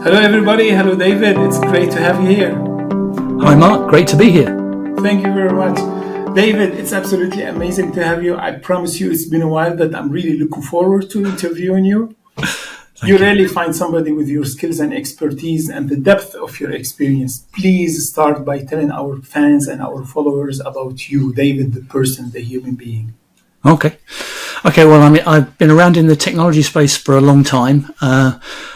Hello, everybody. Hello, David. It's great to have you here. Hi, Mark. Great to be here. Thank you very much. David, it's absolutely amazing to have you. I promise you it's been a while, but I'm really looking forward to interviewing you. You rarely find somebody with your skills and expertise and the depth of your experience. Please start by telling our fans and our followers about you, David, the person, the human being. Okay. Well, I mean, I've been around in the technology space for a long time.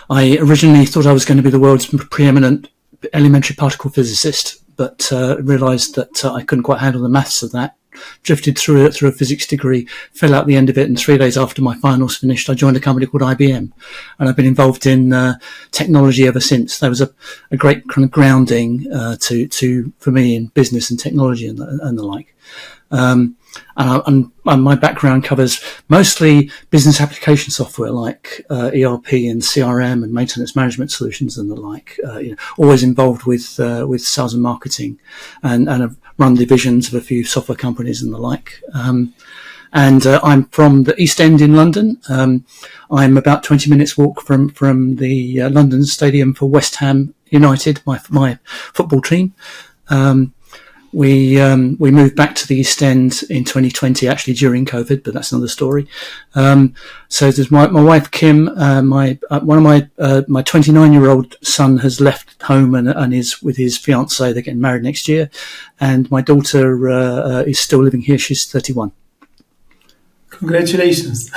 I originally thought I was going to be the world's preeminent elementary particle physicist, but realised that I couldn't quite handle the maths of that. Drifted through a physics degree, fell out the end of it, and 3 days after my finals finished, I joined a company called IBM, and I've been involved in technology ever since. There was a great kind of grounding for me in business and technology and the like. And my background covers mostly business application software like ERP and CRM and maintenance management solutions and the like. Always involved with sales and marketing, and have run divisions of a few software companies and the like. And I'm from the East End in London. I'm about 20 minutes walk from the London Stadium for West Ham United, my football team. We moved back to the East End in 2020, actually during COVID, but that's another story. So there's my wife Kim, my 29-year-old son has left home and is with his fiancée. They're getting married next year, and my daughter is still living here. She's 31. Congratulations.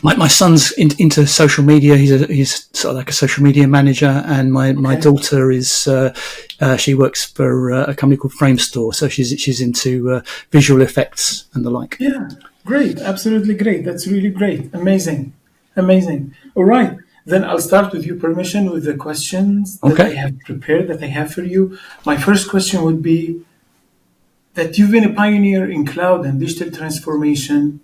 My son's into social media. He's sort of like a social media manager, and my daughter is she works for a company called Frame Store, so she's into visual effects and the like. Yeah, great, absolutely great. That's really great, amazing. All right, then I'll start with your permission with the questions that I have prepared that I have for you. My first question would be that you've been a pioneer in cloud and digital transformation.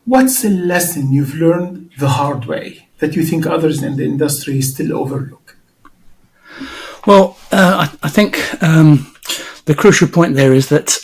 What's a lesson you've learned the hard way that you think others in the industry still overlook? Well, I think the crucial point there is that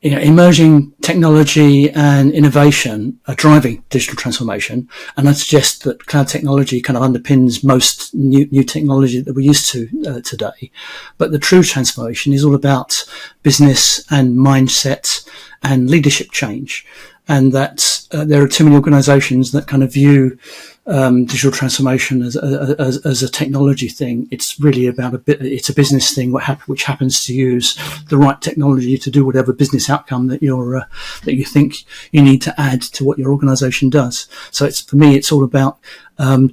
emerging technology and innovation are driving digital transformation, and I suggest that cloud technology kind of underpins most new technology that we're used to today. But the true transformation is all about business and mindset and leadership change. And that there are too many organisations that kind of view digital transformation as a technology thing. It's really about it's a business thing, which happens to use the right technology to do whatever business outcome that you think you need to add to what your organisation does. So for me, it's all about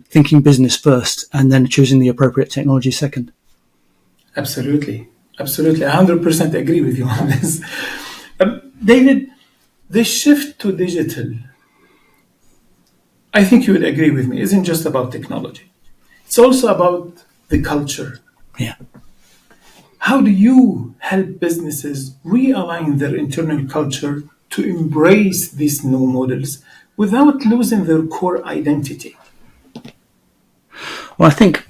thinking business first and then choosing the appropriate technology second. Absolutely, 100% agree with you on this, David. The shift to digital, I think you would agree with me, isn't just about technology. It's also about the culture. Yeah. How do you help businesses realign their internal culture to embrace these new models without losing their core identity? Well, I think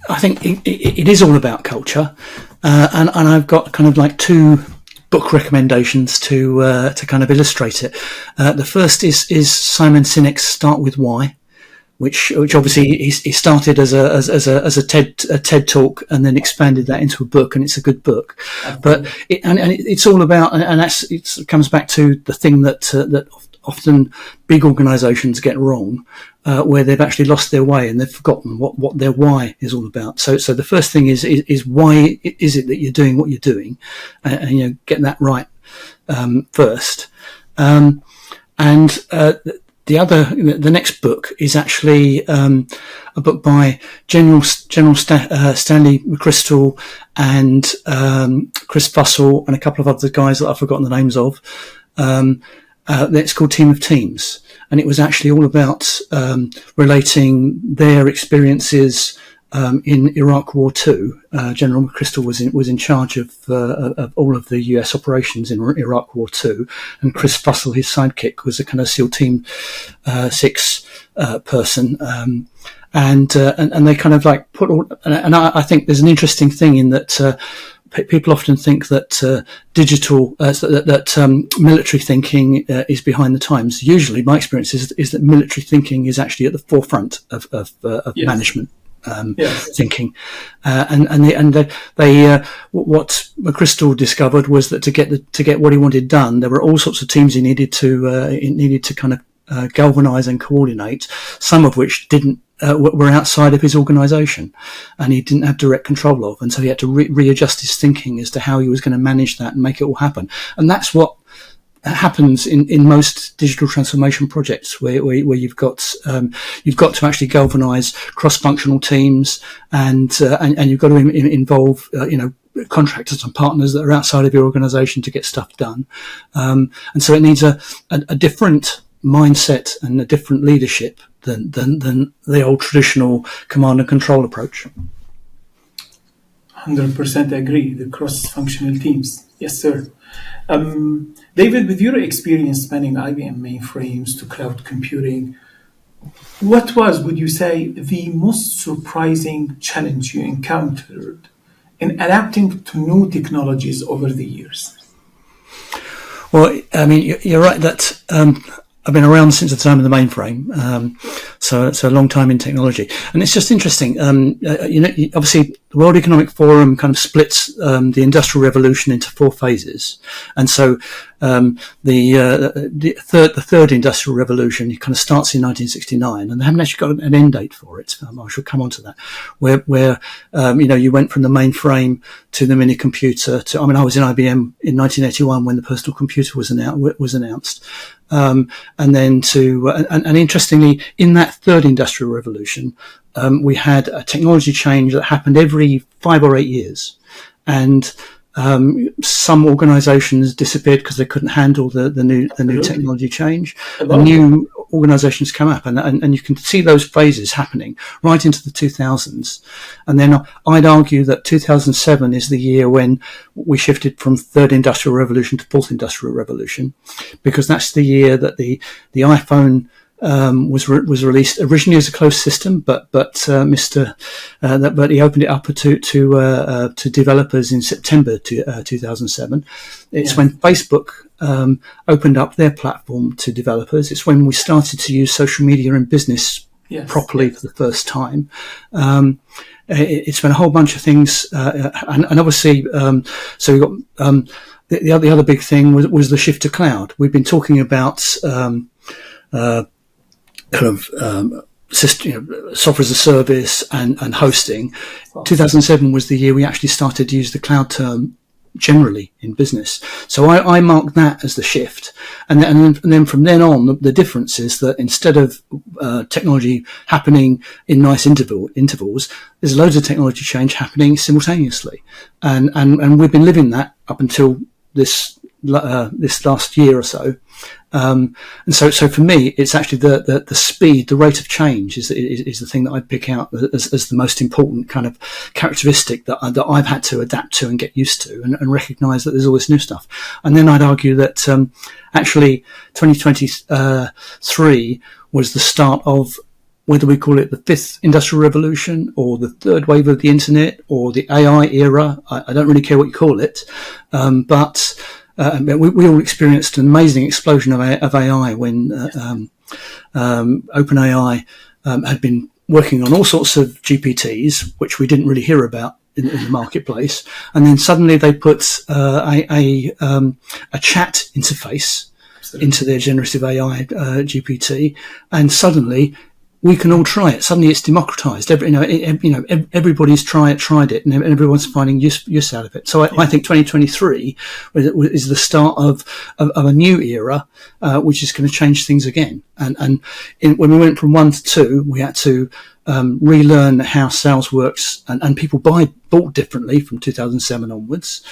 it is all about culture, and I've got kind of like two book recommendations to kind of illustrate it. The first is Simon Sinek's "Start with Why," which obviously he started as a TED talk and then expanded that into a book, and it's a good book. But it's all about, and it comes back to the thing that often big organisations get wrong, where they've actually lost their way and they've forgotten what their why is all about. So the first thing is why is it that you're doing what you're doing, and get that right first. The next book is actually a book by General Stanley McChrystal and Chris Fussell and a couple of other guys that I've forgotten the names of. It's called Team of Teams, and it was actually all about relating their experiences in Iraq War II. General McChrystal was in charge of all of the US operations in Iraq War II, and Chris Fussell, his sidekick, was a kind of SEAL Team 6 person. And they kind of like put all, and I think there's an interesting thing in that. People often think that military thinking is behind the times. Usually, my experience is that military thinking is actually at the forefront of yes. management. Yes. thinking, what McChrystal discovered was that to get what he wanted done, there were all sorts of teams he needed to kind of galvanize and coordinate, some of which didn't were outside of his organisation, and he didn't have direct control of, and so he had to readjust his thinking as to how he was going to manage that and make it all happen. And that's what happens in most digital transformation projects, where you've got to actually galvanise cross-functional teams, and you've got to involve contractors and partners that are outside of your organisation to get stuff done. And so it needs a different mindset and a different leadership than the old traditional command and control approach. 100% agree. The cross-functional teams. Yes, sir. David, with your experience spanning IBM mainframes to cloud computing, what was, would you say, the most surprising challenge you encountered in adapting to new technologies over the years? Well, I mean, you're right that I've been around since the time of the mainframe, so it's a long time in technology, and it's just interesting. Obviously, the World Economic Forum kind of splits the Industrial Revolution into 4 phases, and so the third Industrial Revolution kind of starts in 1969, and they haven't actually got an end date for it. I shall come on to that. Where you went from the mainframe to the mini computer to. I mean, I was in IBM in 1981 when the personal computer was announced. And then and interestingly, in that third industrial revolution, we had a technology change that happened every 5 or 8 years, and some organisations disappeared because they couldn't handle the new technology change. And new organisations come up, and you can see those phases happening right into the 2000s. And then I'd argue that 2007 is the year when we shifted from third industrial revolution to fourth industrial revolution, because that's the year that the iPhone was released originally as a closed system, but he opened it up to developers in September 2007. It's when Facebook opened up their platform to developers. It's when we started to use social media in business properly for the first time. It's when a whole bunch of things, and obviously, so we got the other big thing was the shift to cloud. We've been talking about software as a service and hosting. 2007 was the year we actually started to use the cloud term generally in business. So I marked that as the shift. And then from then on, the difference is that instead of technology happening in nice intervals, there's loads of technology change happening simultaneously. And we've been living that up until this last year or so. And so for me, it's actually the speed, the rate of change is the thing that I pick out as the most important kind of characteristic that I've had to adapt to and get used to, and recognise that there's all this new stuff. And then I'd argue that actually 2023 was the start of, whether we call it the fifth industrial revolution or the third wave of the internet or the AI era, I don't really care what you call it, but we all experienced an amazing explosion of AI when OpenAI had been working on all sorts of GPTs, which we didn't really hear about in the marketplace, and then suddenly they put a chat interface into their generative AI GPT, and suddenly we can all try it. Suddenly it's democratized. Everybody's tried it, and everyone's finding use out of it. So I think 2023 is the start of a new era, which is going to change things again. And when we went from 1 to 2, we had to relearn how sales works, and people bought differently from 2007 onwards.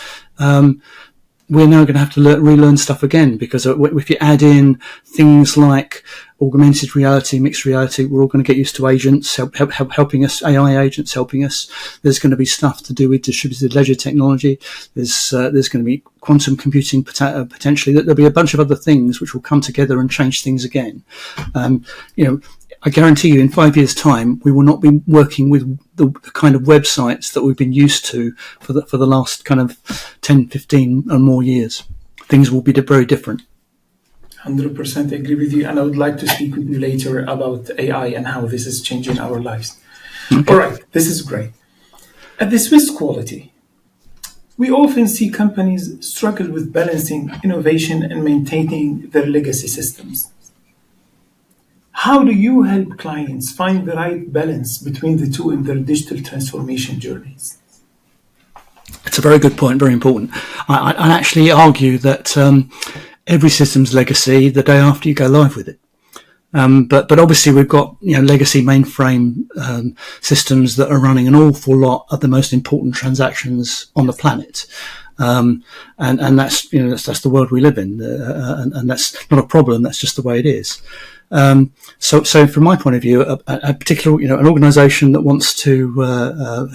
We're now going to have to relearn stuff again, because if you add in things like augmented reality, mixed reality, we're all going to get used to agents helping us, AI agents helping us. There's going to be stuff to do with distributed ledger technology. There's going to be quantum computing potentially. There'll be a bunch of other things which will come together and change things again. I guarantee you, in 5 years' time, we will not be working with the kind of websites that we've been used to for the last kind of 10, 15 and more years. Things will be very different. 100% agree with you, and I would like to speak with you later about AI and how this is changing our lives. All right, this is great. At the Swiss quality, we often see companies struggle with balancing innovation and maintaining their legacy systems. How do you help clients find the right balance between the two in their digital transformation journeys? It's a very good point, very important. I actually argue that every system's legacy the day after you go live with it. But obviously we've got legacy mainframe systems that are running an awful lot of the most important transactions on the planet, and that's that's the world we live in, and that's not a problem. That's just the way it is. So from my point of view, a particular an organisation that wants to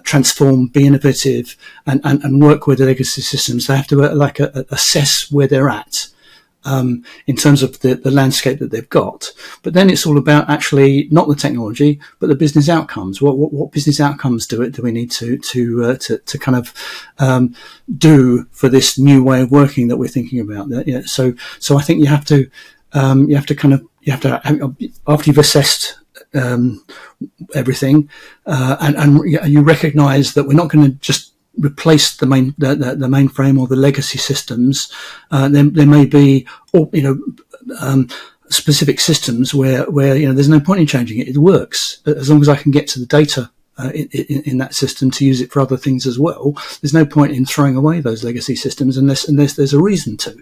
transform, be innovative, and work with the legacy systems, they have to assess where they're at. In terms of the landscape that they've got, but then it's all about actually not the technology, but the business outcomes. What business outcomes do we need to kind of do for this new way of working that we're thinking about? So I think you have to after you've assessed everything, and you recognise that we're not going to just replace the mainframe or the legacy systems. There may be specific systems where there's no point in changing it. It works as long as I can get to the data in that system to use it for other things as well. There's no point in throwing away those legacy systems unless there's a reason to.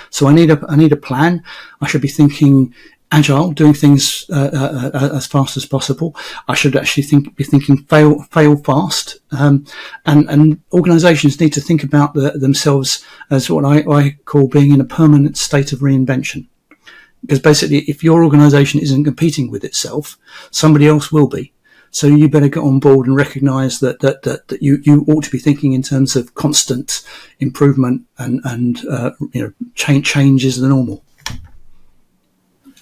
So I need a plan. I should be thinking agile, doing things as fast as possible. I should actually be thinking fail fast, and organisations need to think about themselves as what I call being in a permanent state of reinvention. Because basically, if your organisation isn't competing with itself, somebody else will be. So you better get on board and recognise that you ought to be thinking in terms of constant improvement and change is the normal.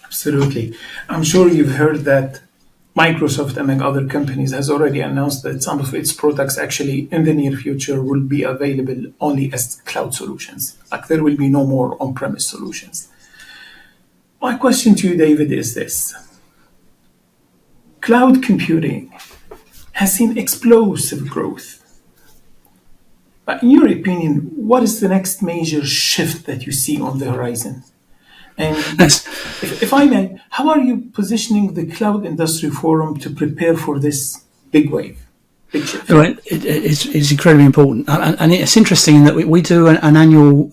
Absolutely. I'm sure you've heard that Microsoft, among other companies, has already announced that some of its products actually in the near future will be available only as cloud solutions. Like there will be no more on-premise solutions. My question to you, David, is this. Cloud computing has seen explosive growth. But in your opinion, what is the next major shift that you see on the horizon? And if I may, how are you positioning the Cloud Industry Forum to prepare for this big wave, big shift? Right, it's incredibly important, and it's interesting that we do an annual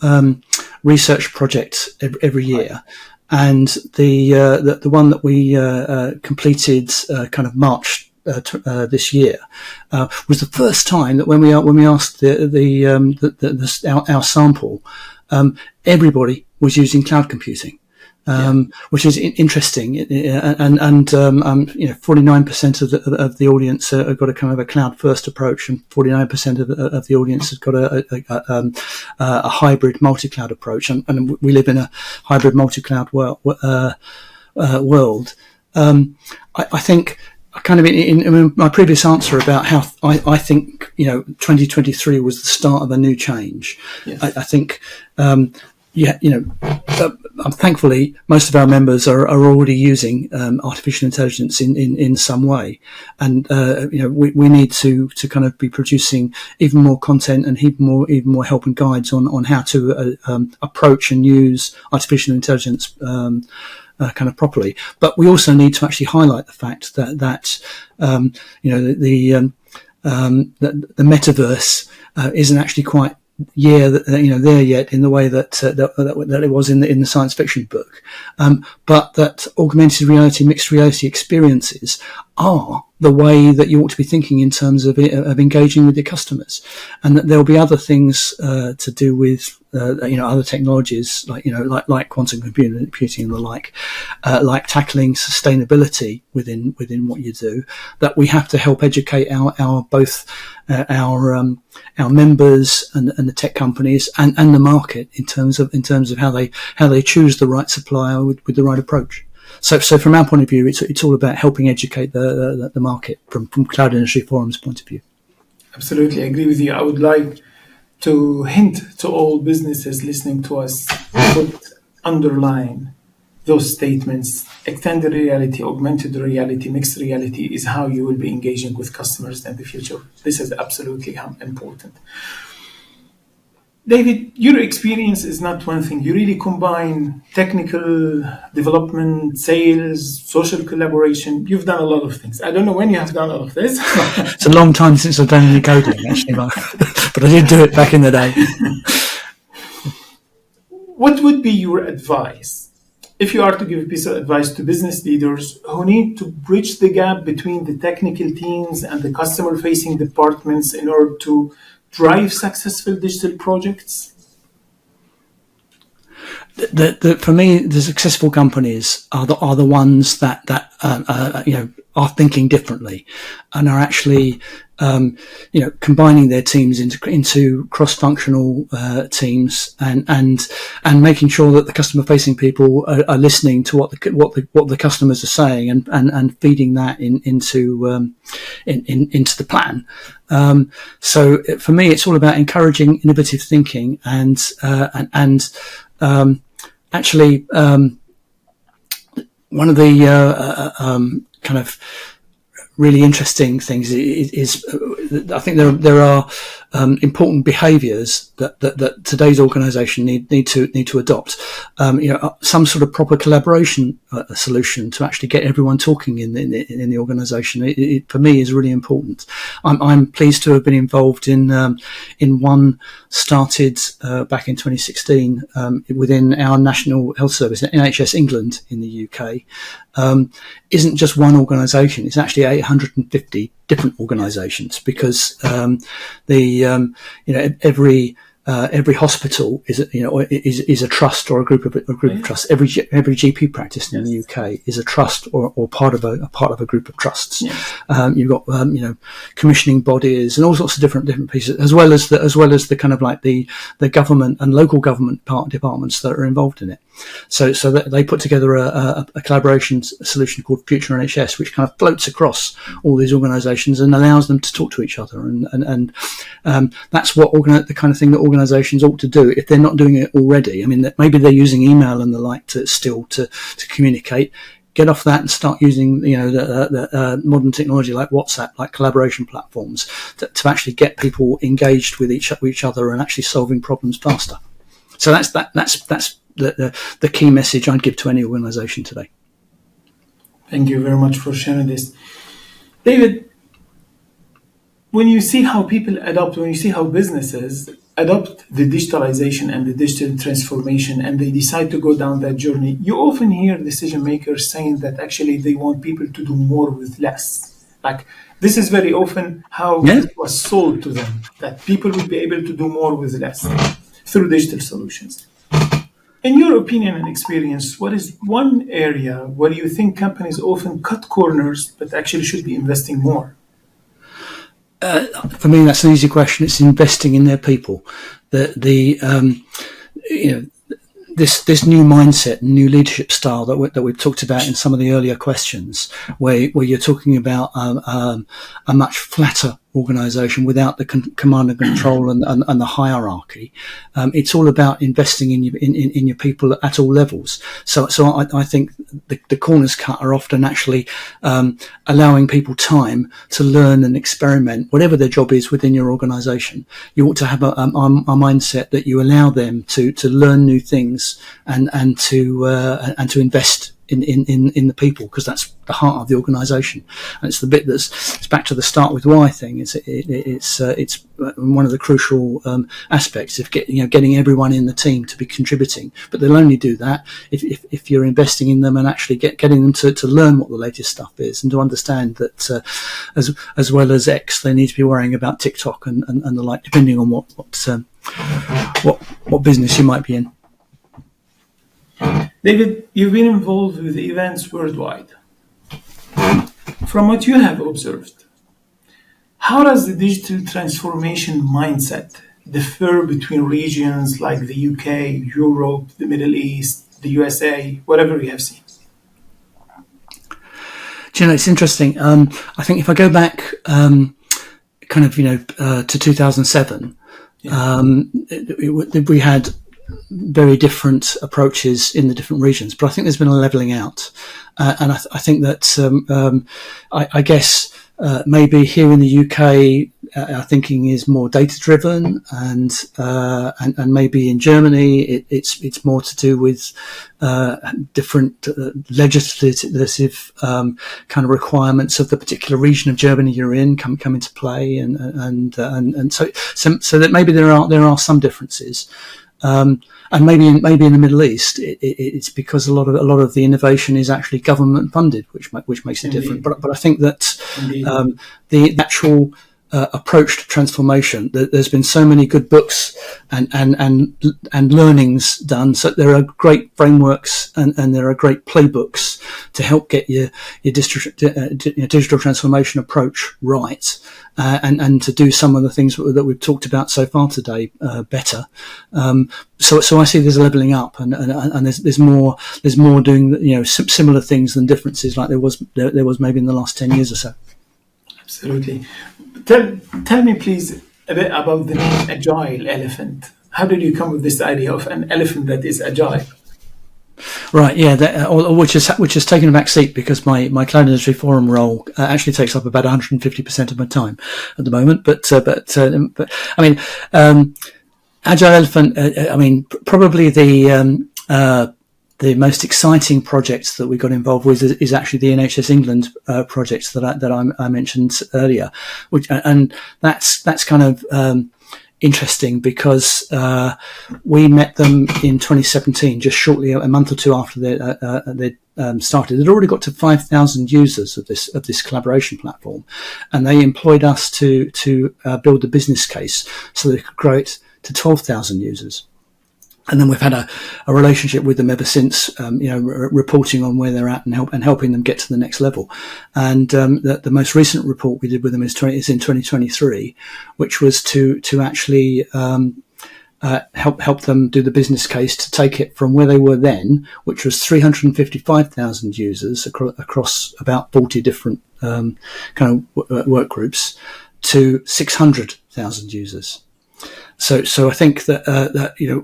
research project every year, and the one that we completed kind of March this year was the first time that when we asked our sample, everybody was using cloud computing, which is interesting. And 49% of the audience have got a kind of a cloud first approach, and 49% of the audience has got a hybrid multi-cloud approach. And we live in a hybrid multi-cloud world. I think, kind of in my previous answer about how I think 2023 was the start of a new change. Yes. I think thankfully most of our members are already using artificial intelligence in some way, and we need to kind of be producing even more content and even more help and guides on how to approach and use artificial intelligence kind of properly. But we also need to actually highlight the fact that the metaverse isn't actually quite there yet in the way that it was in the science fiction book, but that augmented reality, mixed reality experiences are the way that you ought to be thinking in terms of engaging with your customers, and that there will be other things to do with other technologies like quantum computing and the like tackling sustainability within what you do, that we have to help educate our members and the tech companies and the market in terms of how they choose the right supplier with the right approach. So from our point of view, it's all about helping educate the market from Cloud Industry Forum's point of view. Absolutely, I agree with you. I would like to hint to all businesses listening to us, underline those statements, extended reality, augmented reality, mixed reality is how you will be engaging with customers in the future. This is absolutely important. David, your experience is not one thing. You really combine technical development, sales, social collaboration. You've done a lot of things. I don't know when you have done all of this. It's a long time since I've done any coding, actually, but I did do it back in the day. What would be your advice if you are to give a piece of advice to business leaders who need to bridge the gap between the technical teams and the customer-facing departments in order to drive successful digital projects? For me, the successful companies are the ones that are thinking differently and are actually combining their teams into cross-functional teams and making sure that the customer-facing people are listening to what the customers are saying and feeding that into the plan. So for me, it's all about encouraging innovative thinking and actually one of the kind of really interesting things is I think there are important behaviours that today's organisation need to adopt. Some sort of proper collaboration solution to actually get everyone talking in the organisation. It for me is really important. I'm pleased to have been involved in one started back in 2016 within our National Health Service, NHS England in the UK. Isn't just one organisation; it's actually 850 different organisations because every hospital is a trust or a group of trusts. Every GP practice in the UK is a trust or part of a group of trusts. You've got commissioning bodies and all sorts of different pieces, as well as the kind of like the government and local government departments that are involved in it. So that they put together a collaboration solution called Future NHS, which kind of floats across all these organisations and allows them to talk to each other. And that's what the kind of thing that organisations ought to do if they're not doing it already. I mean, maybe they're using email and the like to communicate. Get off that and start using the modern technology like WhatsApp, like collaboration platforms, to actually get people engaged with each other and actually solving problems faster. So that's the key message I'd give to any organisation today. Thank you very much for sharing this. David, when you see how people when you see how businesses adopt the digitalization and the digital transformation and they decide to go down that journey, you often hear decision makers saying that actually they want people to do more with less. Like, this is very often how it was sold to them, that people would be able to do more with less through digital solutions. In your opinion and experience, what is one area where you think companies often cut corners but actually should be investing more? For me, that's an easy question. It's investing in their people. This new mindset, new leadership style that we've talked about in some of the earlier questions, where you're talking about a much flatter organisation without the command and control and the hierarchy. It's all about investing in your people at all levels. So I think the corners cut are often actually allowing people time to learn and experiment, whatever their job is within your organisation. You ought to have a mindset that you allow them to learn new things and to invest in the people, because that's the heart of the organisation, and it's the bit it's back to the start with why thing. It's one of the crucial aspects of getting everyone in the team to be contributing. But they'll only do that if you're investing in them and actually getting them to learn what the latest stuff is and to understand that as well as X, they need to be worrying about TikTok and the like, depending on what business you might be in. David, you've been involved with events worldwide. From what you have observed, how does the digital transformation mindset differ between regions like the UK, Europe, the Middle East, the USA, whatever you have seen? It's interesting. I think if I go back to 2007, we had very different approaches in the different regions. But I think there's been a levelling out, and I think that I guess maybe here in the UK our thinking is more data driven, and maybe in Germany it's more to do with different legislative kind of requirements of the particular region of Germany you're in come into play, and so that maybe there are some differences. And maybe in the Middle East, it's because a lot of the innovation is actually government funded, which makes it different. But I think that the actual approach to transformation, there's been so many good books and learnings done. So there are great frameworks and there are great playbooks to help get your digital transformation approach right, and to do some of the things that we've talked about so far today better. So I see there's a levelling up, and there's more doing similar things than differences, like there was maybe in the last 10 years or so. Absolutely. Tell me, please, a bit about the name Agile Elephant. How did you come with this idea of an elephant that is agile? Right, yeah, which has taken a back seat because my cloud industry forum role actually takes up about 150% of my time at the moment. But I mean, Agile Elephant. I mean, probably the most exciting project that we got involved with is actually the NHS England project that I mentioned earlier, and that's kind of interesting because we met them in 2017, just shortly a month or two after they started. They'd already got to 5,000 users of this collaboration platform, and they employed us to build the business case so they could grow it to 12,000 users. And then we've had a relationship with them ever since, reporting on where they're at and helping them get to the next level. And the most recent report we did with them is in 2023, which was to actually help them do the business case to take it from where they were then, which was 355,000 users across about 40 different kind of work groups, to 600,000 users. So I think that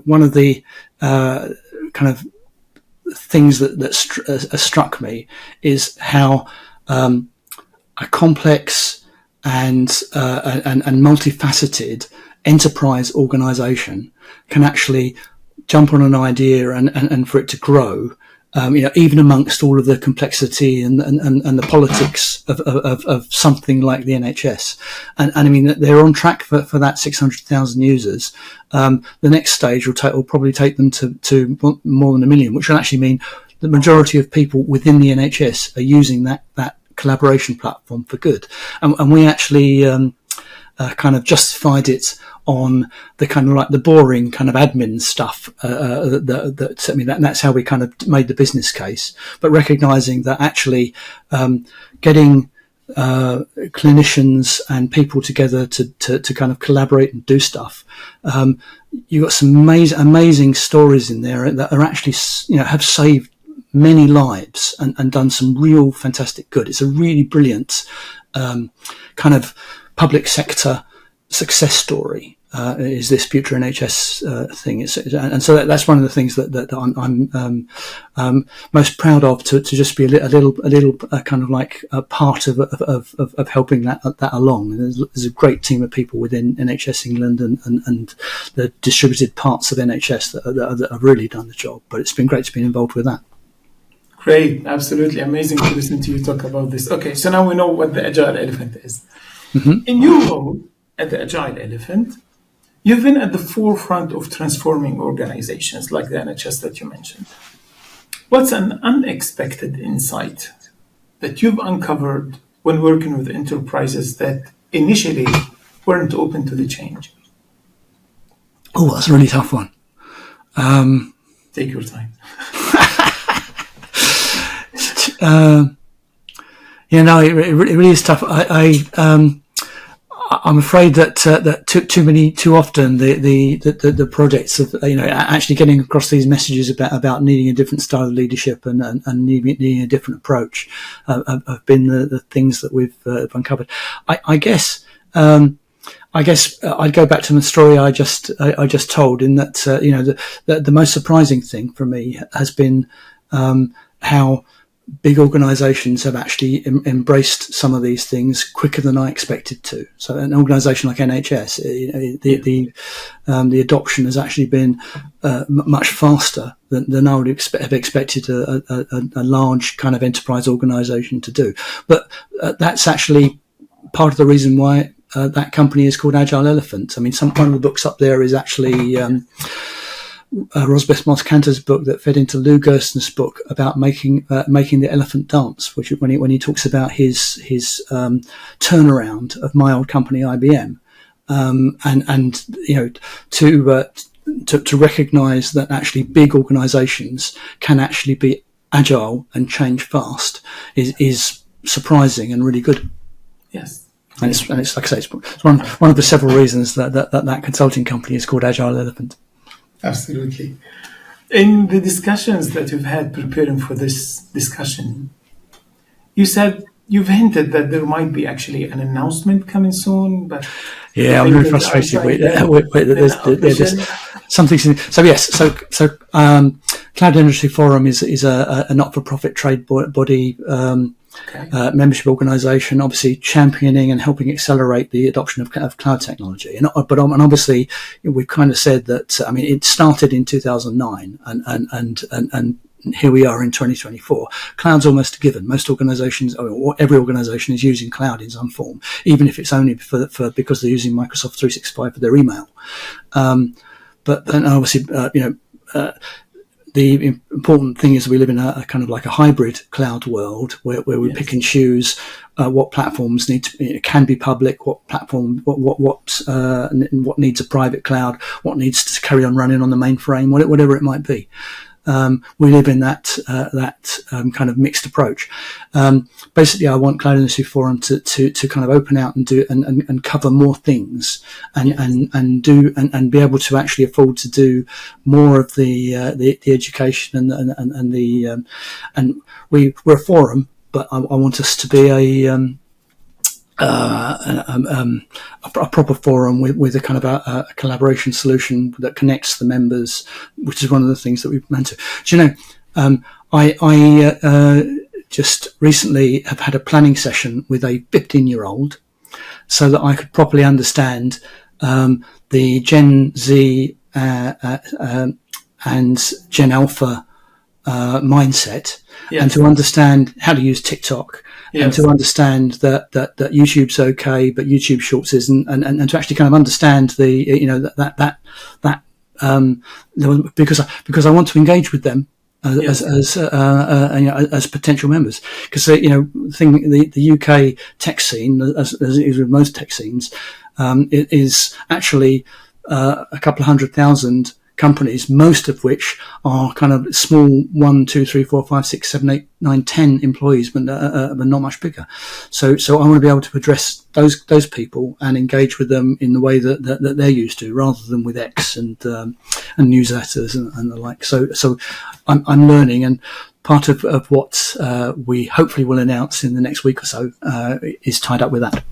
one of the kind of things that struck me is how a complex and multifaceted enterprise organisation can actually jump on an idea and for it to grow. Even amongst all of the complexity and the politics of something like the NHS, and I mean they're on track for that 600,000 users. The next stage will probably take them to more than 1 million, which will actually mean the majority of people within the NHS are using that collaboration platform for good, and we actually kind of justified it on the kind of like the boring kind of admin stuff. That's how we kind of made the business case. But recognizing that actually getting clinicians and people together to kind of collaborate and do stuff. You've got some amazing stories in there that are actually have saved many lives and done some real fantastic good. It's a really brilliant kind of public sector success story. Is this future NHS thing? And so that's one of the things that I'm most proud of, to just be a little kind of like a part of helping that along. There's a great team of people within NHS England and the distributed parts of NHS that have really done the job. But it's been great to be involved with that. Great, absolutely amazing to listen to you talk about this. Okay, so now we know what the Agile Elephant is. Mm-hmm. In your role at the Agile Elephant, you've been at the forefront of transforming organizations like the NHS that you mentioned. What's an unexpected insight that you've uncovered when working with enterprises that initially weren't open to the change? Oh, that's a really tough one. Take your time. It really is tough. I'm afraid that too often the projects of actually getting across these messages about needing a different style of leadership and needing a different approach have been the things that we've uncovered. I guess I guess I'd go back to the story I just told. In that, the most surprising thing for me has been how big organisations have actually embraced some of these things quicker than I expected to. So, an organisation like NHS, the adoption has actually been much faster than I would have expected a large kind of enterprise organisation to do. But that's actually part of the reason why that company is called Agile Elephant. I mean, one of the books up there is actually Rosbeth Moss-Kanter's book that fed into Lou Gerson's book about making the elephant dance, which when he talks about his turnaround of my old company IBM, and to recognise that actually big organisations can actually be agile and change fast is surprising and really good. Yes. And it's like I say, it's one of the several reasons that consulting company is called Agile Elephant. Absolutely. In the discussions that you've had preparing for this discussion, you said you've hinted that there might be actually an announcement coming soon, but I'm really frustrated with there's something. So yes, so Cloud Industry Forum is a not-for-profit trade body. Membership organisation, obviously championing and helping accelerate the adoption of cloud technology. And obviously, we've kind of said that. I mean, it started in 2009, and here we are in 2024. Cloud's almost a given. Most organisations, or every organisation, is using cloud in some form, even if it's only because they're using Microsoft 365 for their email. But then obviously, the important thing is we live in a kind of like a hybrid cloud world where we pick and choose what platforms can be public, what platform, what needs a private cloud, what needs to carry on running on the mainframe, whatever it might be. We live in that kind of mixed approach. Basically, I want Cloud Industry Forum to kind of open out and do and cover more things and be able to actually afford to do more of the education and we're a forum, but I want us to be a proper forum with a kind of a collaboration solution that connects the members, which is one of the things that we've meant to. Do you know, I just recently have had a planning session with a 15-year-old so that I could properly understand the Gen Z and Gen Alpha mindset, and to understand how to use TikTok. Yes. And to understand that YouTube's okay, but YouTube Shorts isn't, and to actually kind of understand because I want to engage with them as potential members, because the UK tech scene, as is with most tech scenes, it is actually a couple of 100,000 companies, most of which are kind of small 1, 2, 3, 4, 5, 6, 7, 8, 9, 10 employees, but not much bigger. So I want to be able to address those people and engage with them in the way that they're used to, rather than with X and newsletters and the like. So I'm learning, and part of what we hopefully will announce in the next week or so is tied up with that.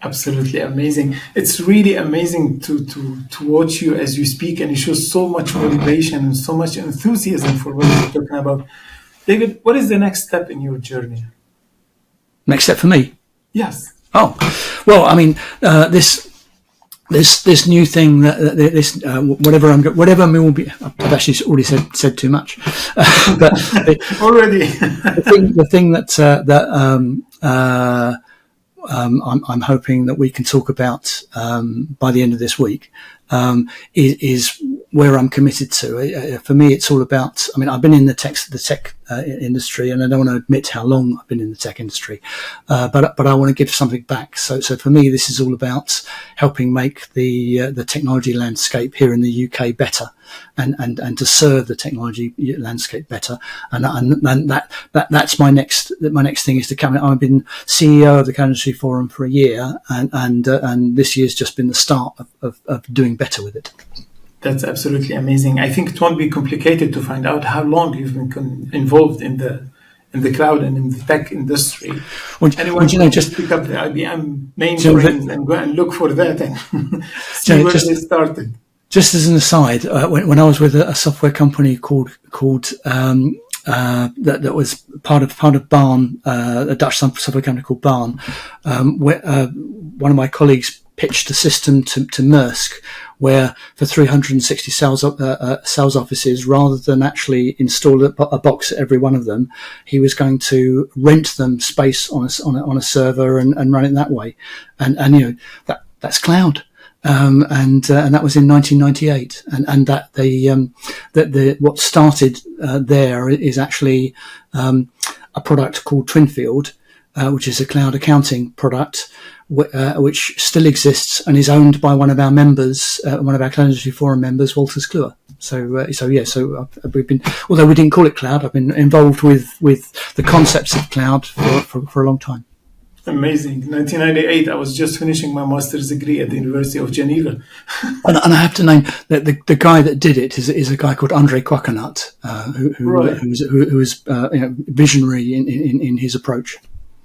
Absolutely amazing. It's really amazing to watch you as you speak, and you show so much motivation and so much enthusiasm for what you're talking about. David, what is the next step in your journey? Next step for me? Yes. Oh, well, I mean, this new thing whatever will be. I've actually already said too much, but already the thing that I'm hoping that we can talk about by the end of this week is where I'm committed to. For me, it's all about. I mean, I've been in the tech industry, and I don't want to admit how long I've been in the tech industry, but I want to give something back. So for me, this is all about helping make the technology landscape here in the UK better, and to serve the technology landscape better. And that's my next thing is to come. I've been CEO of the Cloud Industry Forum for a year, and this year's just been the start of doing better with it. That's absolutely amazing. I think it won't be complicated to find out how long you've been involved in in the cloud and in the tech industry. Anyone can just pick up the IBM name and go and look for that and see where they started. Just as an aside, when I was with a software company called that was part of Barn, a Dutch software company called Barn, where one of my colleagues pitched a system to Maersk, where for 360 sales offices, rather than actually install a box at every one of them, he was going to rent them space on a server and run it that way, and that's cloud. And that was in 1998, and that what started there is actually a product called Twinfield, which is a cloud accounting product, which still exists and is owned by one of our members, one of our Cloud Industry Forum members, Walters Kluwer. So we've been, although we didn't call it cloud, I've been involved with the concepts of cloud for a long time. Amazing. 1998, I was just finishing my master's degree at the University of Geneva. and I have to name that the guy that did it is a guy called André Quakenut, who was visionary in his approach.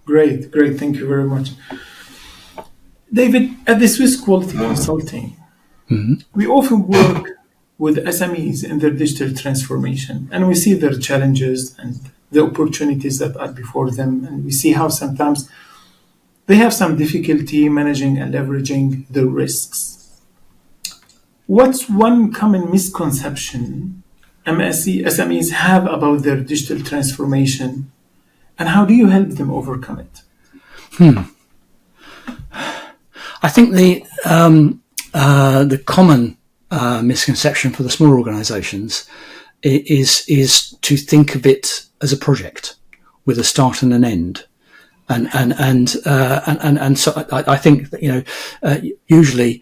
Great. Thank you very much. David, at the Swiss Quality Consulting, we often work with SMEs in their digital transformation, and we see their challenges and the opportunities that are before them, and we see how sometimes they have some difficulty managing and leveraging the risks. What's one common misconception SMEs have about their digital transformation, and how do you help them overcome it? I think the common misconception for the smaller organisations is to think of it as a project with a start and an end. And so I think that, usually,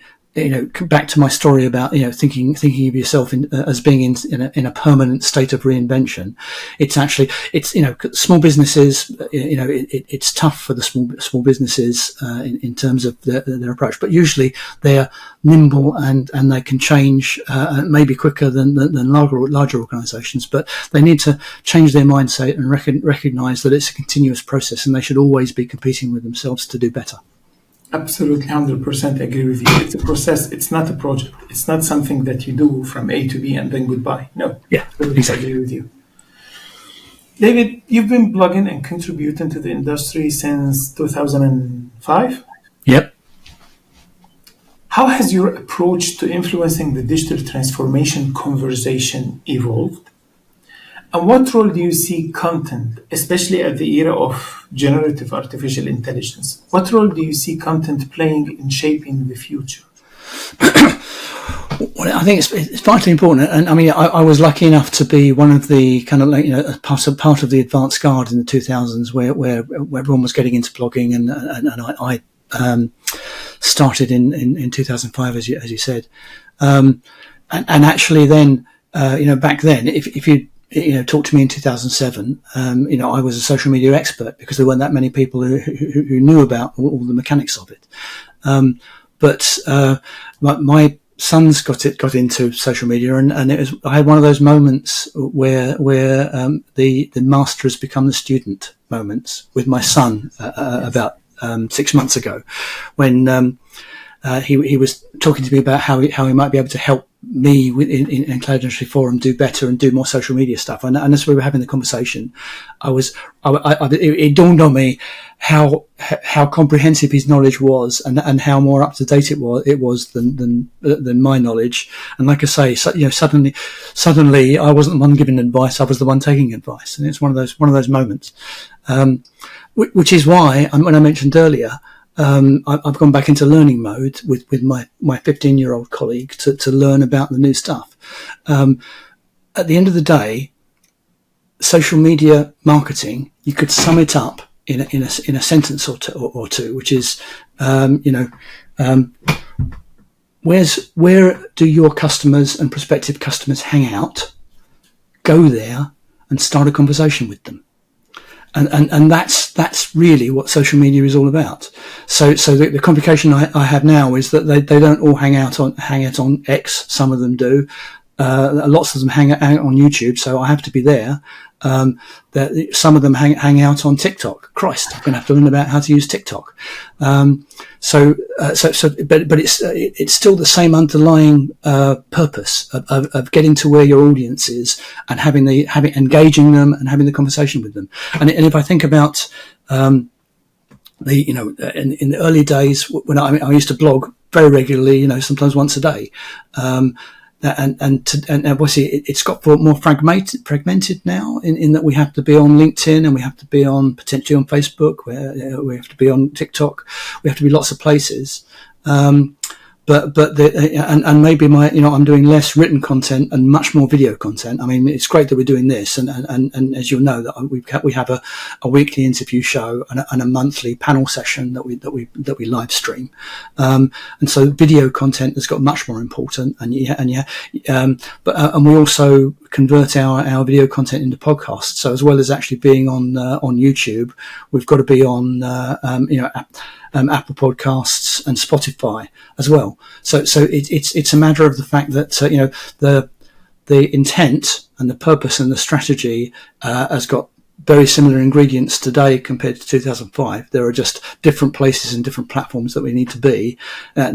back to my story about, thinking of yourself as being in a permanent state of reinvention. It's small businesses, it's tough for the small businesses, in terms of their approach, but usually they're nimble and they can change, maybe quicker than larger organizations, but they need to change their mindset and recognize that it's a continuous process and they should always be competing with themselves to do better. Absolutely, 100% agree with you. It's a process. It's not a project. It's not something that you do from A to B and then goodbye. No. Yeah, exactly. I agree with you. David, you've been blogging and contributing to the industry since 2005? Yep. How has your approach to influencing the digital transformation conversation evolved? And what role do you see content, especially at the era of generative artificial intelligence? What role do you see content playing in shaping the future? Well, I think it's vitally important. And I mean, I was lucky enough to be one of the kind of part of the advanced guard in the 2000s where everyone was getting into blogging, and I started in 2005, as you said. And actually then, back then, if you talk to me in 2007, I was a social media expert because there weren't that many people who knew about all the mechanics of it. But my sons got into social media, and I had one of those moments where the master has become the student moments with my son about 6 months ago, when he was talking to me about how he might be able to help me in Cloud Industry Forum do better and do more social media stuff. And as we were having the conversation, it dawned on me how comprehensive his knowledge was, and how more up to date it was than my knowledge. And like I say, suddenly I wasn't the one giving advice; I was the one taking advice. And it's one of those moments, which is why, when I mentioned earlier, I've gone back into learning mode with my 15-year-old colleague to learn about the new stuff. At the end of the day, social media marketing, you could sum it up in a sentence or two, which is, where do your customers and prospective customers hang out? Go there and start a conversation with them. And that's really what social media is all about. So the complication I have now is that they don't all hang out on X. Some of them do. Lots of them hang out on YouTube. So I have to be there. that some of them hang out on TikTok. Christ, I'm going to have to learn about how to use TikTok. But it's still the same underlying purpose of getting to where your audience is and engaging them and having the conversation with them. And if I think about in the early days when I used to blog very regularly, sometimes once a day. And obviously it's got more fragmented now in that we have to be on LinkedIn and we have to be potentially on Facebook, where we have to be on TikTok, we have to be lots of places. But maybe I'm doing less written content and much more video content. I mean, it's great that we're doing this, and as you'll know, that we have a weekly interview show and a monthly panel session that we live stream, and so video content has got much more important. And we also convert our video content into podcasts. So as well as actually being on YouTube, we've got to be on Apple Podcasts and Spotify as well. So it's a matter of the fact that the intent and the purpose and the strategy has got very similar ingredients today compared to 2005. There are just different places and different platforms that we need to be at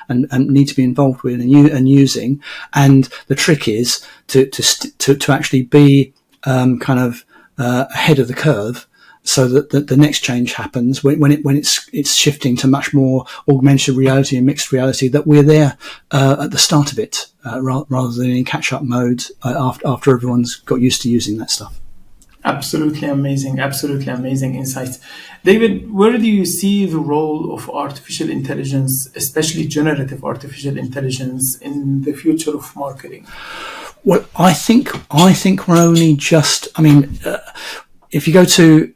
and need to be involved with and using. And the trick is to actually be ahead of the curve, so that the next change happens when it's shifting to much more augmented reality and mixed reality, that we're there at the start of it rather than in catch-up mode after everyone's got used to using that stuff. Absolutely amazing insights. David, where do you see the role of artificial intelligence, especially generative artificial intelligence, in the future of marketing? Well, I think we're only just, if you go to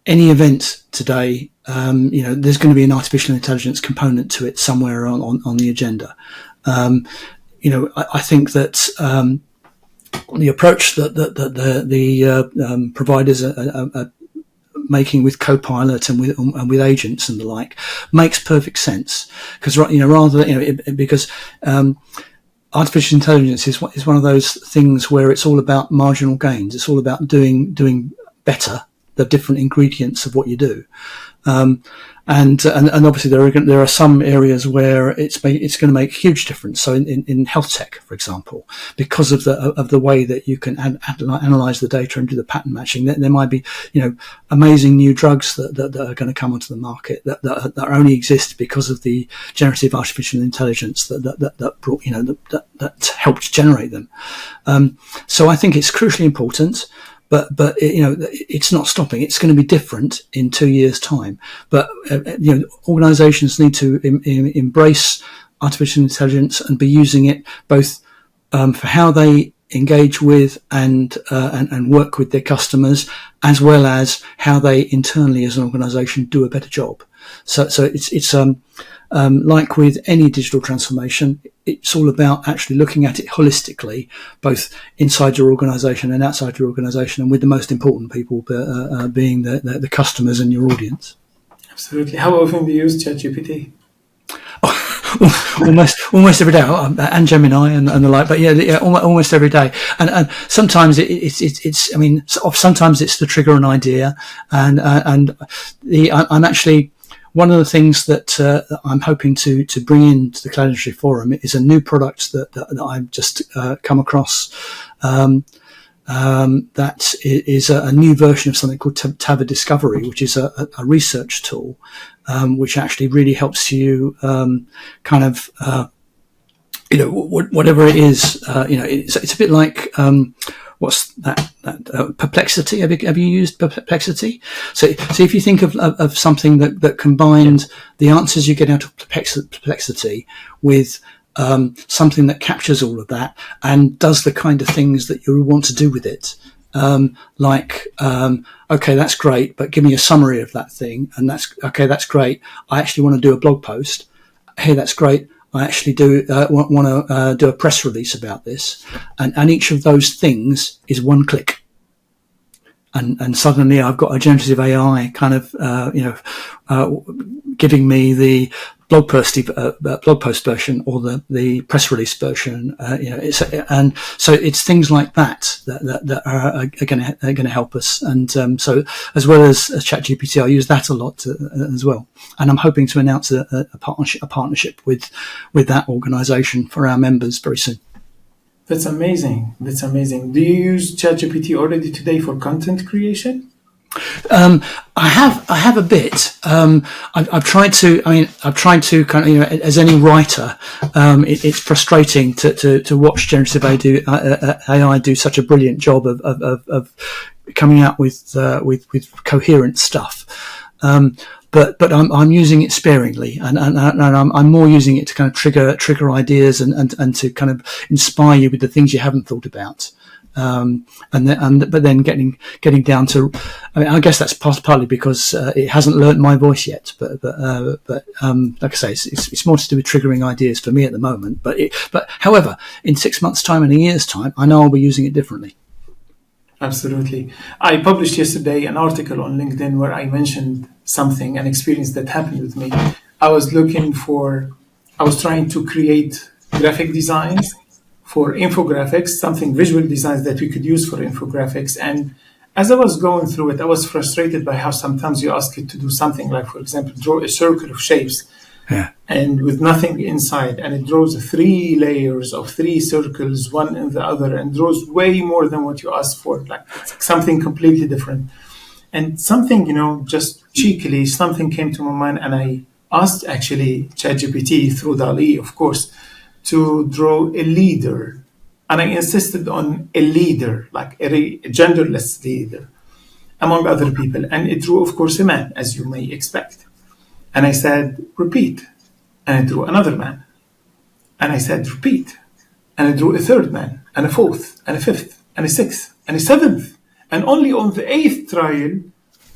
any event today, there's going to be an artificial intelligence component to it somewhere on the agenda. I think that the approach that the providers are making with Copilot and with agents and the like makes perfect sense, because because artificial intelligence is one of those things where it's all about marginal gains. It's all about doing better the different ingredients of what you do. And obviously there are some areas where it's going to make a huge difference. So in health tech, for example, because of the way that you can analyze the data and do the pattern matching, there might be amazing new drugs that are going to come onto the market that only exist because of the generative artificial intelligence that brought that helped generate them. So I think it's crucially important. But it's not stopping. It's going to be different in 2 years' time. But organisations need to embrace artificial intelligence and be using it both for how they engage with and work with their customers, as well as how they internally as an organisation do a better job. So it's like with any digital transformation, it's all about actually looking at it holistically, both inside your organisation and outside your organisation, and with the most important people being the customers and your audience. Absolutely. How often do you use ChatGPT? almost every day, and Gemini and the like. But almost every day. And sometimes it's. I mean, sometimes it's to trigger an idea, and I'm actually. One of the things that I'm hoping to bring into the Cloud Industry Forum is a new product that I've just come across. That is a new version of something called Tava Discovery, which is a research tool, which actually really helps you whatever it is. It's a bit like. What's that? Perplexity. Have you used Perplexity? So if you think of something that combined the answers you get out of Perplexity with something that captures all of that and does the kind of things that you want to do with it, okay, that's great, but give me a summary of that thing, and that's great. I actually want to do a blog post. Hey, that's great. I actually do want to do a press release about this, and each of those things is one click, and suddenly I've got a generative AI kind of giving me the blog post version or the press release version. And so it's things like that are going to help us. And so as well as ChatGPT, I use that a lot as well. And I'm hoping to announce a partnership with that organisation for our members very soon. That's amazing. That's amazing. Do you use ChatGPT already today for content creation? I have a bit. I've tried to kind of, as any writer, it's frustrating to watch generative AI do such a brilliant job of coming out with coherent stuff. But I'm using it sparingly, and I'm more using it to kind of trigger ideas and to kind of inspire you with the things you haven't thought about. But then getting down to, I guess that's partly because it hasn't learnt my voice yet. But like I say, it's more to do with triggering ideas for me at the moment. But however, in 6 months' time and a year's time, I know I'll be using it differently. Absolutely. I published yesterday an article on LinkedIn where I mentioned an experience that happened with me. I was trying to create graphic designs for infographics, something visual designs that we could use for infographics. And as I was going through it, I was frustrated by how sometimes you ask it to do something like, for example, draw a circle of shapes. Yeah. And with nothing inside, and it draws 3 layers of 3 circles, one in the other, and draws way more than what you asked for, like something completely different. And something, just cheekily, something came to my mind, and I asked actually ChatGPT through DALL-E, of course, to draw a leader. And I insisted on a leader, like a genderless leader, among other people. And it drew, of course, a man, as you may expect. And I said, repeat. And I drew another man. And I said, repeat. And I drew a third man, and a fourth, and a fifth, and a sixth, and a seventh. And only on the 8th trial,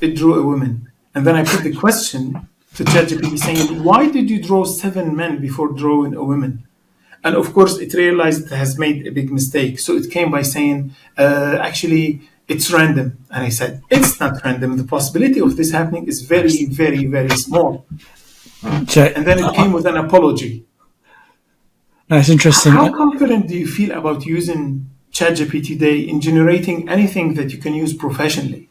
it drew a woman. And then I put the question to ChatGPT saying, why did you draw 7 men before drawing a woman? And of course, it realized it has made a big mistake. So it came by saying, actually, it's random. And I said, it's not random. The possibility of this happening is very, very, very small. And then it came with an apology. That's interesting. How confident do you feel about using ChatGPT today in generating anything that you can use professionally?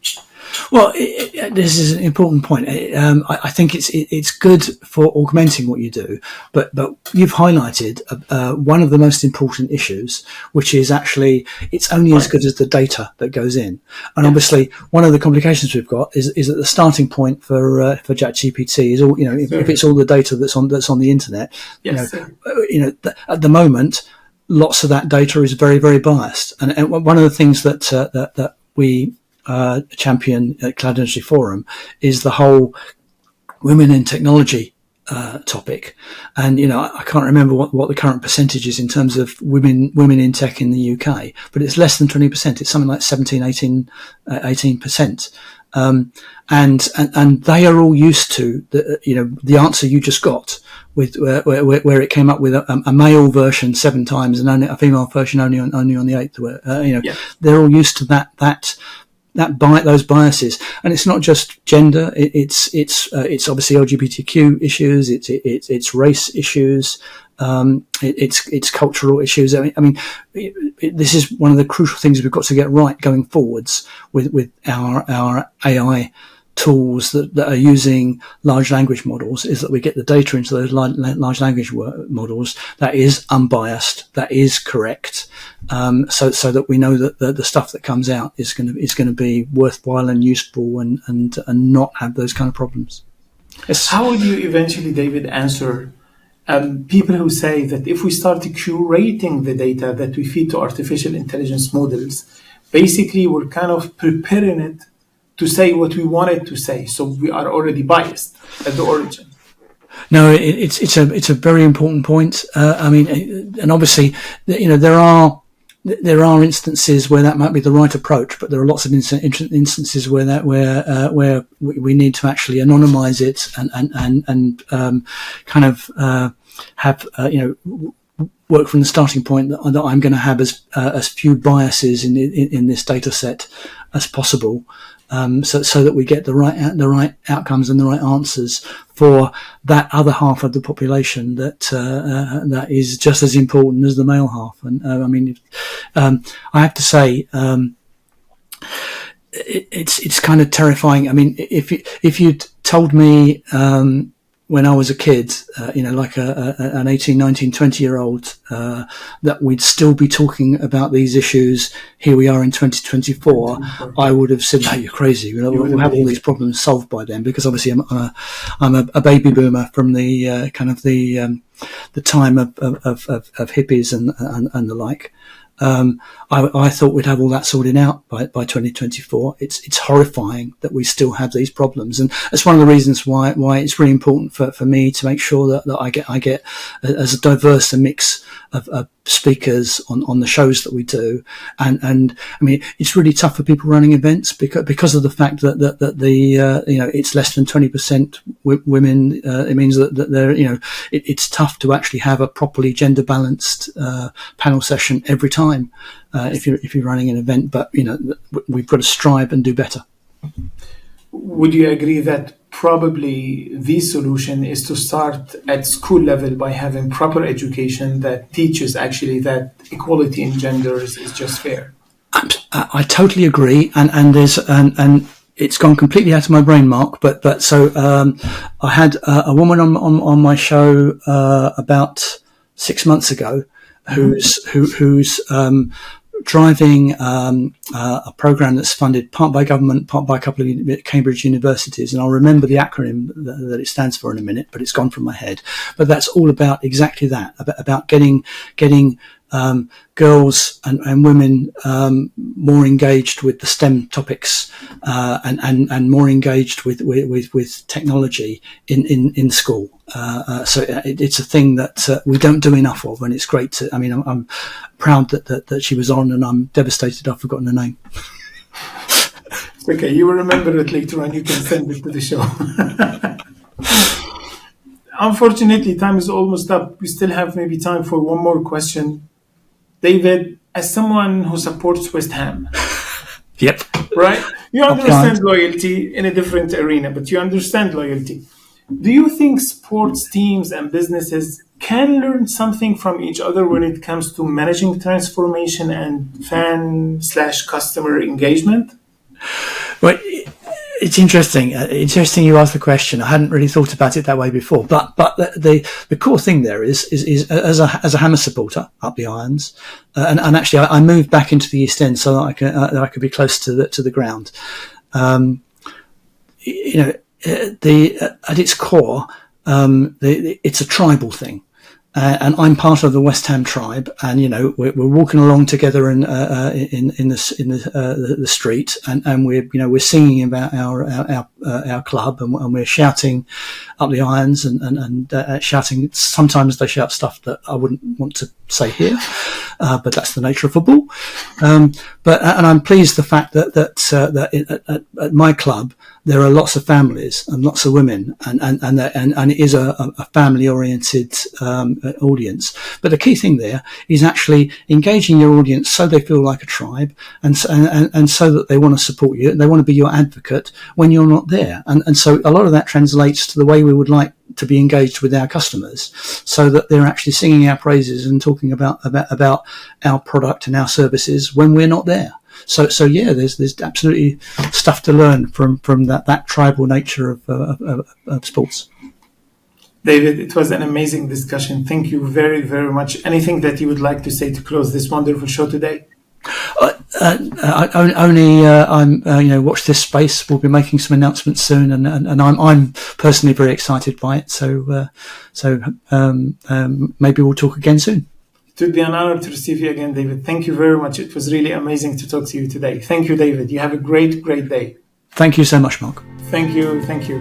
Well, this is an important point. I think it's good for augmenting what you do, but you've highlighted one of the most important issues, which is actually it's only as good as the data that goes in. And obviously, one of the complications we've got is that the starting point for ChatGPT is all if it's all the data that's on the internet. Yes, at the moment, lots of that data is very, very biased. And one of the things that we champion at Cloud Industry Forum is the whole women in technology topic. And I can't remember what the current percentage is in terms of women in tech in the UK, but it's less than 20%. It's something like 18%. And they are all used to the answer you just got with where it came up with a male version 7 times and only a female version only on the 8th. They're all used to those biases, and it's not just gender. It's obviously LGBTQ issues. It's race issues. It's cultural issues. I mean, this is one of the crucial things we've got to get right going forwards with our AI tools that are using large language models, is that we get the data into those large language models that is unbiased, that is correct, so that we know that the stuff that comes out is going to be worthwhile and useful and not have those kind of problems. Yes. How would you eventually, David, answer people who say that if we start curating the data that we feed to artificial intelligence models, basically we're kind of preparing it to say what we want it to say, so we are already biased at the origin? No, it's a very important point. I mean, and obviously, there are instances where that might be the right approach, but there are lots of instances where we need to actually anonymize it and kind of have work from the starting point that I'm going to have as few biases in this data set as possible. so that we get the right outcomes and the right answers for that other half of the population that is just as important as the male half. And I have to say, it's kind of terrifying. I mean, if you'd told me when I was a kid, like an 18, 19, 20-year-old, that we'd still be talking about these issues, here we are in 2024, I would have said, "No, you're crazy. We'll have all these problems solved by then." Because obviously I'm a baby boomer from the the time of hippies and the like. I thought we'd have all that sorted out by 2024. It's horrifying that we still have these problems, and that's one of the reasons why it's really important for me to make sure that I get as a diverse a mix of speakers on the shows that we do, and I mean, it's really tough for people running events because of the fact that the it's less than 20% women. It means that they're it's tough to actually have a properly gender balanced panel session every time if you're running an event. But we've got to strive and do better. Would you agree that probably the solution is to start at school level by having proper education that teaches actually that equality in genders is just fair? I totally agree, and there's and it's gone completely out of my brain, Mark. But so I had a woman on my show about 6 months ago who's driving a program that's funded part by government, part by a couple of Cambridge universities, and I'll remember the acronym that it stands for in a minute, but it's gone from my head. But that's all about exactly that, about getting girls and women more engaged with the STEM topics and more engaged with technology in school. So it's a thing that we don't do enough of, and it's great to. I mean, I'm proud that she was on, and I'm devastated I've forgotten her name. Okay, you will remember it later on. You can send it to the show. Unfortunately, time is almost up. We still have maybe time for one more question. David, as someone who supports West Ham, yep, right? You understand loyalty in a different arena, but you understand loyalty. Do you think sports teams and businesses can learn something from each other when it comes to managing transformation and fan/customer engagement? Well, it's interesting. Interesting you asked the question. I hadn't really thought about it that way before. But the core thing there is as a Hammer supporter up the Irons, and actually I moved back into the East End so that I could be close to the ground. At its core, it's a tribal thing. And I'm part of the West Ham tribe, and we're walking along together in the street, and we're singing about our club, and we're shouting up the Irons and shouting. Sometimes they shout stuff that I wouldn't want to say here, but that's the nature of football. And I'm pleased the fact that at my club there are lots of families and lots of women, and it is a family oriented audience. But the key thing there is actually engaging your audience so they feel like a tribe, and so that they want to support you. They want to be your advocate when you're not there. And so a lot of that translates to the way we would like to be engaged with our customers, so that they're actually singing our praises and talking about our product and our services when we're not there. So yeah, there's absolutely stuff to learn from that tribal nature of sports. David, it was an amazing discussion. Thank you very, very much. Anything that you would like to say to close this wonderful show today? Watch this space. We'll be making some announcements soon, and I'm personally very excited by it. So maybe we'll talk again soon. It would be an honor to receive you again, David. Thank you very much. It was really amazing to talk to you today. Thank you, David. You have a great, great day. Thank you so much, Mark. Thank you. Thank you.